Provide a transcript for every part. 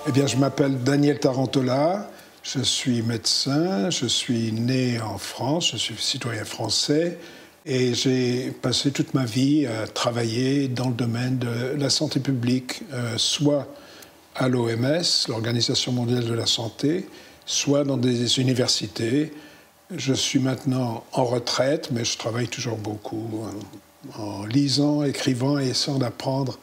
Eh bien, je m'appelle Daniel Tarantola, je suis médecin, je suis né en France, je suis citoyen français et j'ai passé toute ma vie à travailler dans le domaine de la santé publique, soit à l'OMS, l'Organisation mondiale de la santé, soit dans des universités. Je suis maintenant en retraite, mais je travaille toujours beaucoup en lisant, écrivant et essayant d'apprendre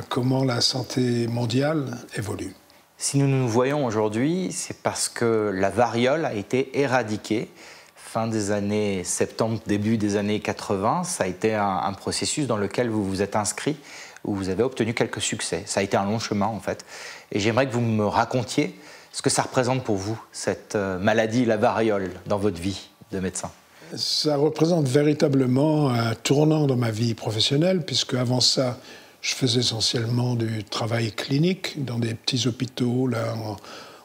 comment la santé mondiale évolue. Si nous nous voyons aujourd'hui, c'est parce que la variole a été éradiquée. Fin des années 70, début des années 80, ça a été un processus dans lequel vous vous êtes inscrit, où vous avez obtenu quelques succès. Ça a été un long chemin, en fait. Et j'aimerais que vous me racontiez ce que ça représente pour vous, cette maladie, la variole, dans votre vie de médecin. Ça représente véritablement un tournant dans ma vie professionnelle, puisque avant ça, je faisais essentiellement du travail clinique dans des petits hôpitaux, là,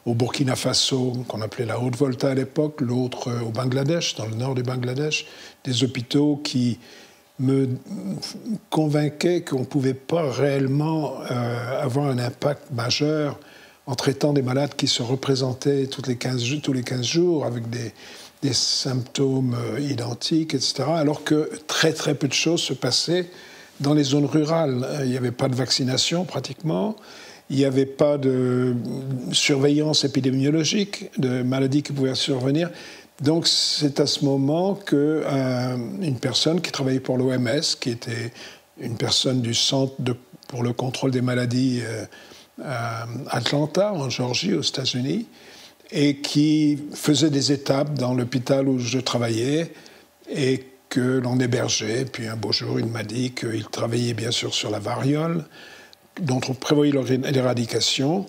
au Burkina Faso, qu'on appelait la Haute-Volta à l'époque, l'autre au Bangladesh, dans le nord du Bangladesh, des hôpitaux qui me convainquaient qu'on ne pouvait pas réellement avoir un impact majeur en traitant des malades qui se représentaient tous les 15 jours avec des symptômes identiques, etc., alors que très très peu de choses se passaient dans les zones rurales. Il n'y avait pas de vaccination pratiquement, il n'y avait pas de surveillance épidémiologique de maladies qui pouvaient survenir. Donc c'est à ce moment qu'une personne qui travaillait pour l'OMS, qui était une personne du Centre pour le contrôle des maladies à Atlanta, en Géorgie, aux États-Unis, et qui faisait des étapes dans l'hôpital où je travaillais et que l'on hébergeait. Puis un beau jour, il m'a dit qu'il travaillait bien sûr sur la variole, dont on prévoyait l'éradication,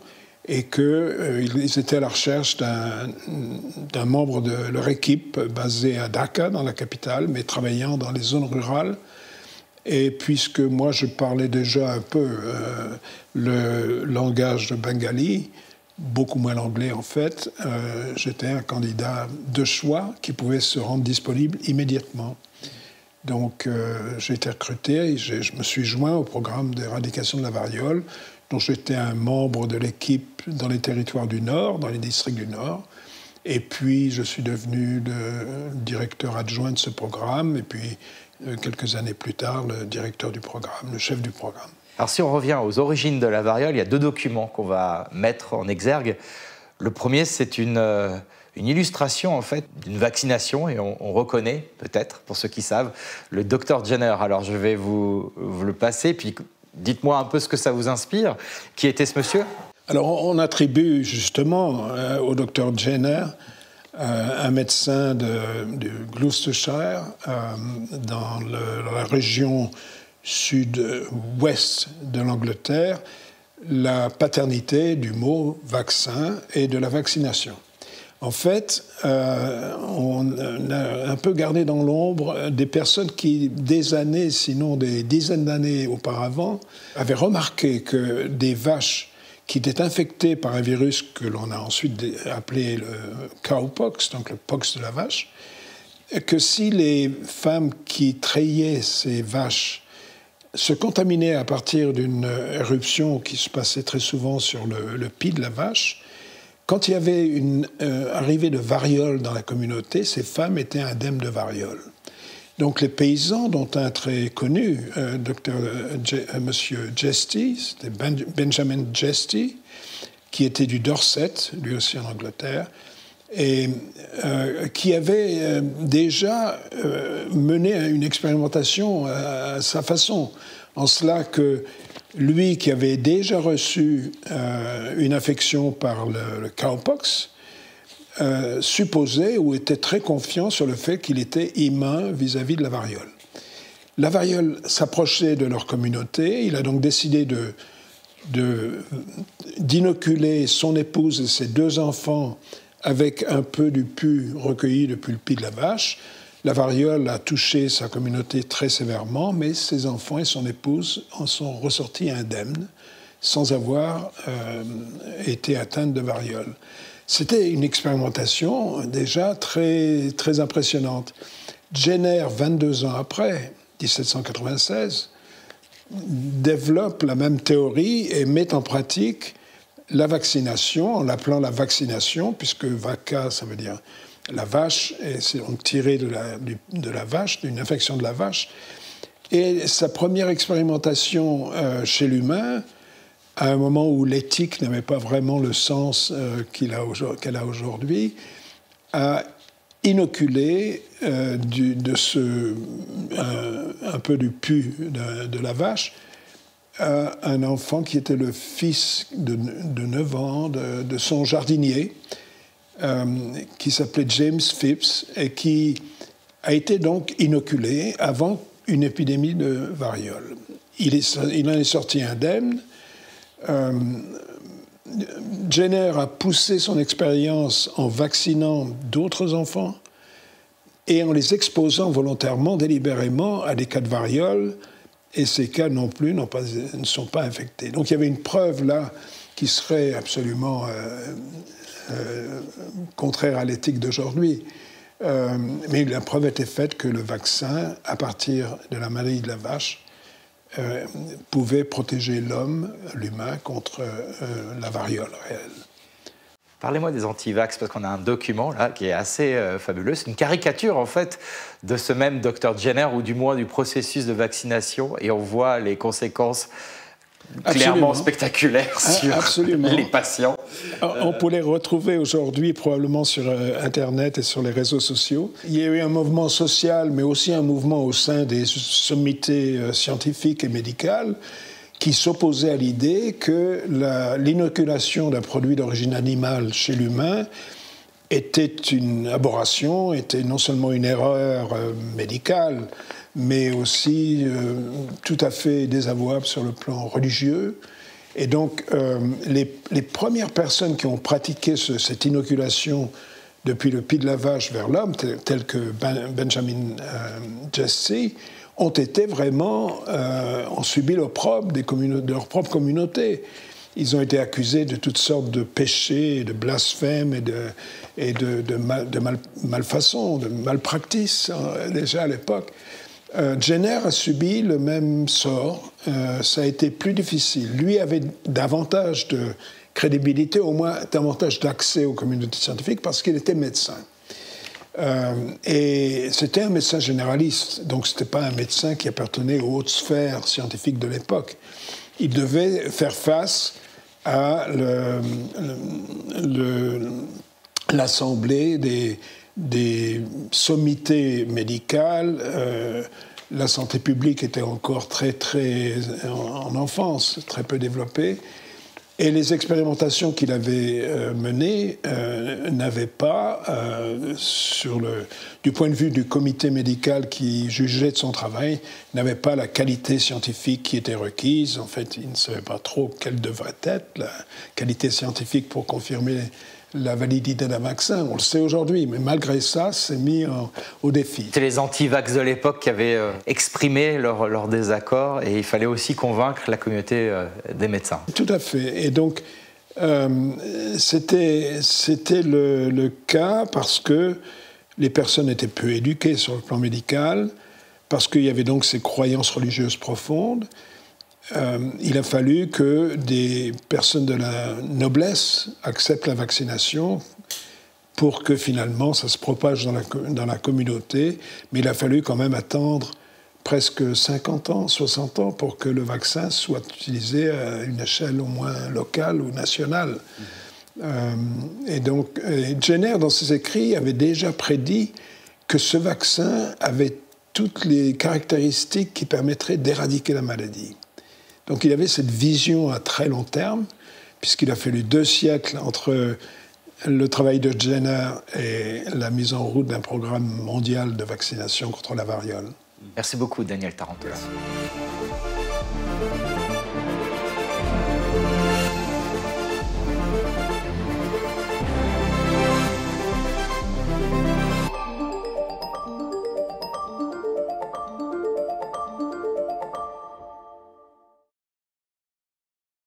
et qu'ils étaient à la recherche d'un membre de leur équipe basé à Dhaka, dans la capitale, mais travaillant dans les zones rurales. Et puisque moi, je parlais déjà un peu le langage de bengali, beaucoup moins l'anglais en fait, j'étais un candidat de choix qui pouvait se rendre disponible immédiatement. Donc j'ai été recruté et je me suis joint au programme d'éradication de la variole, dont j'étais un membre de l'équipe dans les territoires du Nord, dans les districts du Nord. Et puis je suis devenu le directeur adjoint de ce programme, et puis quelques années plus tard, le directeur du programme, le chef du programme. Alors si on revient aux origines de la variole, il y a deux documents qu'on va mettre en exergue. Le premier, c'est une illustration en fait d'une vaccination, et on reconnaît peut-être, pour ceux qui savent, le Dr Jenner. Alors je vais vous le passer, puis dites-moi un peu ce que ça vous inspire. Qui était ce monsieur? Alors on attribue justement au Dr Jenner, un médecin de Gloucestershire, dans la région sud-ouest de l'Angleterre, la paternité du mot vaccin et de la vaccination. En fait, on a un peu gardé dans l'ombre des personnes qui, des années, sinon des dizaines d'années auparavant, avaient remarqué que des vaches qui étaient infectées par un virus que l'on a ensuite appelé le cowpox, donc le pox de la vache, que si les femmes qui treyillaient ces vaches se contaminaient à partir d'une éruption qui se passait très souvent sur le pis de la vache, quand il y avait une arrivée de variole dans la communauté, ces femmes étaient indemnes de variole. Donc les paysans, dont un très connu, Monsieur Jesty, c'était Benjamin Jesty, qui était du Dorset, lui aussi en Angleterre, et qui avait déjà mené une expérimentation à sa façon, en cela que lui, qui avait déjà reçu une infection par le cowpox, supposait ou était très confiant sur le fait qu'il était immun vis-à-vis de la variole. La variole s'approchait de leur communauté, il a donc décidé d'inoculer son épouse et ses deux enfants avec un peu du pus recueilli depuis le pis de la vache. La variole a touché sa communauté très sévèrement, mais ses enfants et son épouse en sont ressortis indemnes, sans avoir été atteints de variole. C'était une expérimentation déjà très, très impressionnante. Jenner, 22 ans après, 1796, développe la même théorie et met en pratique la vaccination, en l'appelant la vaccination, puisque vaca, ça veut dire la vache, et c'est donc tiré de la vache, d'une infection de la vache. Et sa première expérimentation chez l'humain, à un moment où l'éthique n'avait pas vraiment le sens qu'elle a aujourd'hui, a inoculé un peu du pus de la vache à un enfant qui était le fils de 9 ans de son jardinier, qui s'appelait James Phipps, et qui a été donc inoculé avant une épidémie de variole. Il en est sorti indemne. Jenner a poussé son expérience en vaccinant d'autres enfants et en les exposant volontairement, délibérément, à des cas de variole, et ces cas non plus ne sont pas infectés. Donc il y avait une preuve là qui serait absolument contraire à l'éthique d'aujourd'hui. Mais la preuve était faite que le vaccin, à partir de la maladie de la vache, pouvait protéger l'humain, contre la variole réelle. Parlez-moi des antivax, parce qu'on a un document là qui est assez fabuleux. C'est une caricature en fait de ce même Dr Jenner, ou du moins du processus de vaccination, et on voit les conséquences clairement spectaculaires sur les patients. On peut les retrouver aujourd'hui probablement sur Internet et sur les réseaux sociaux. Il y a eu un mouvement social, mais aussi un mouvement au sein des sommités scientifiques et médicales qui s'opposait à l'idée que l'inoculation d'un produit d'origine animale chez l'humain était une aberration, était non seulement une erreur médicale, mais aussi tout à fait désavouable sur le plan religieux. Et donc, les premières personnes qui ont pratiqué cette inoculation depuis le pied de la vache vers l'homme, telles que Benjamin Jesse, ont été vraiment, ont subi l'opprobre de leur propre communauté. Ils ont été accusés de toutes sortes de péchés, de blasphèmes et de malfaçons, de malpractices, déjà à l'époque. Jenner a subi le même sort. Ça a été plus difficile. Lui avait davantage de crédibilité, au moins davantage d'accès aux communautés scientifiques, parce qu'il était médecin. Et c'était un médecin généraliste, donc ce n'était pas un médecin qui appartenait aux hautes sphères scientifiques de l'époque. Il devait faire face à l'assemblée des sommités médicales. La santé publique était encore très en enfance, très peu développée. Et les expérimentations qu'il avait menées n'avaient pas, du point de vue du comité médical qui jugeait de son travail, n'avaient pas la qualité scientifique qui était requise. En fait, il ne savait pas trop quelle devrait être la qualité scientifique pour confirmer la validité d'un vaccin. On le sait aujourd'hui, mais malgré ça, c'est mis au défi. C'était les anti-vax de l'époque qui avaient exprimé leur désaccord, et il fallait aussi convaincre la communauté des médecins. Tout à fait. Et donc, c'était le cas parce que les personnes étaient peu éduquées sur le plan médical, parce qu'il y avait donc ces croyances religieuses profondes. Il a fallu que des personnes de la noblesse acceptent la vaccination pour que finalement ça se propage dans la communauté. Mais il a fallu quand même attendre presque 50 ans, 60 ans pour que le vaccin soit utilisé à une échelle au moins locale ou nationale. Et donc, Jenner, dans ses écrits, avait déjà prédit que ce vaccin avait toutes les caractéristiques qui permettraient d'éradiquer la maladie. Donc il avait cette vision à très long terme, puisqu'il a fallu 2 siècles entre le travail de Jenner et la mise en route d'un programme mondial de vaccination contre la variole. Merci beaucoup, Daniel Tarantola.